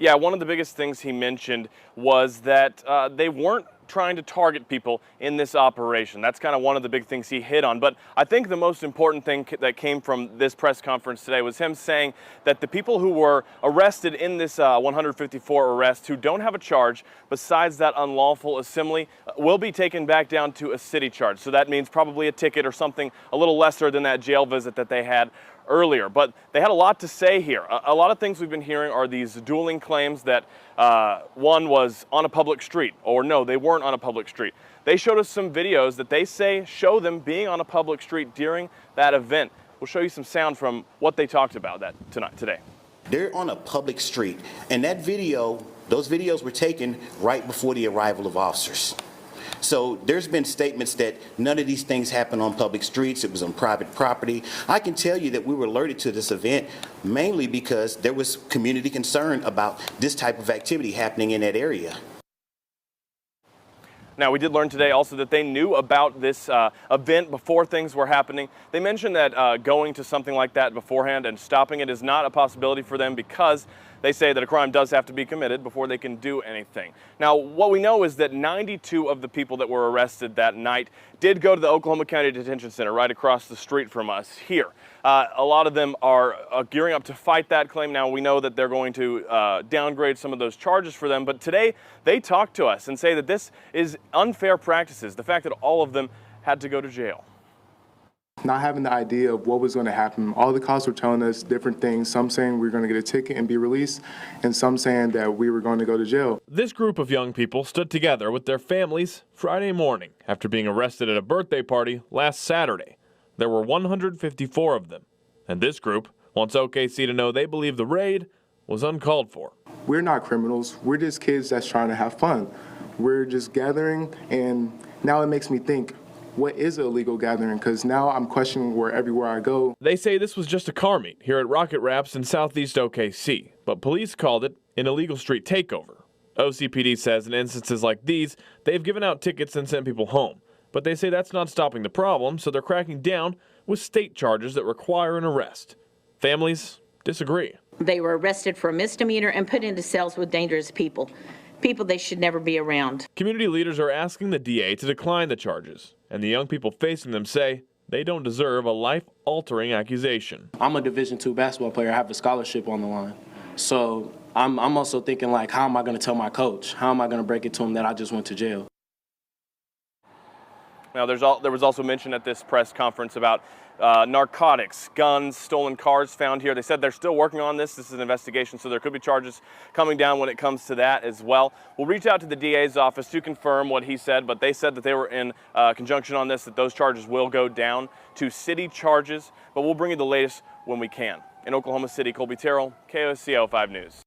Yeah, one of the biggest things he mentioned was that they weren't trying to target people in this operation. That's kind of one of the big things he hit on. But I think the most important thing that came from this press conference today was him saying that the people who were arrested in this 154 arrests who don't have a charge besides that unlawful assembly will be taken back down to a city charge. So that means probably a ticket or something a little lesser than that jail visit that they had earlier. But they had a lot to say here. A lot of things we've been hearing are these dueling claims that one was on a public street, or no, they weren't on a public street. They showed us some videos that they say show them being on a public street during that event. We'll show you some sound from what they talked about today. They're on a public street, and those videos were taken right before the arrival of officers. So there's been statements that none of these things happened on public streets, it was on private property. I can tell you that we were alerted to this event mainly because there was community concern about this type of activity happening in that area. Now, we did learn today also that they knew about this event before things were happening. They mentioned that going to something like that beforehand and stopping it is not a possibility for them because they say that a crime does have to be committed before they can do anything. Now, what we know is that 92 of the people that were arrested that night did go to the Oklahoma County Detention Center right across the street from us here. A lot of them are gearing up to fight that claim. Now, we know that they're going to downgrade some of those charges for them, but today they talked to us and say that this is unfair practices, the fact that all of them had to go to jail. Not having the idea of what was going to happen. All the cops were telling us different things, some saying we were going to get a ticket and be released, and some saying that we were going to go to jail. This group of young people stood together with their families Friday morning after being arrested at a birthday party last Saturday. There were 154 of them, and this group wants OKC to know they believe the raid was uncalled for. We're not criminals. We're just kids that's trying to have fun. We're just gathering, and now it makes me think, what is an illegal gathering? Because now I'm questioning everywhere I go. They say this was just a car meet here at Rocket Raps in southeast OKC, but police called it an illegal street takeover. OCPD says in instances like these, they've given out tickets and sent people home. But they say that's not stopping the problem, so they're cracking down with state charges that require an arrest. Families disagree. They were arrested for a misdemeanor and put into cells with dangerous people they should never be around. Community leaders are asking the DA to decline the charges, and the young people facing them say they don't deserve a life-altering accusation. I'm a Division II basketball player. I have a scholarship on the line. So I'm also thinking, like, how am I going to tell my coach? How am I going to break it to him that I just went to jail? Now, there was also mention at this press conference about narcotics, guns, stolen cars found here. They said they're still working on this. This is an investigation, so there could be charges coming down when it comes to that as well. We'll reach out to the DA's office to confirm what he said, but they said that they were in conjunction on this, that those charges will go down to city charges, but we'll bring you the latest when we can. In Oklahoma City, Colby Terrell, KOCO 5 News.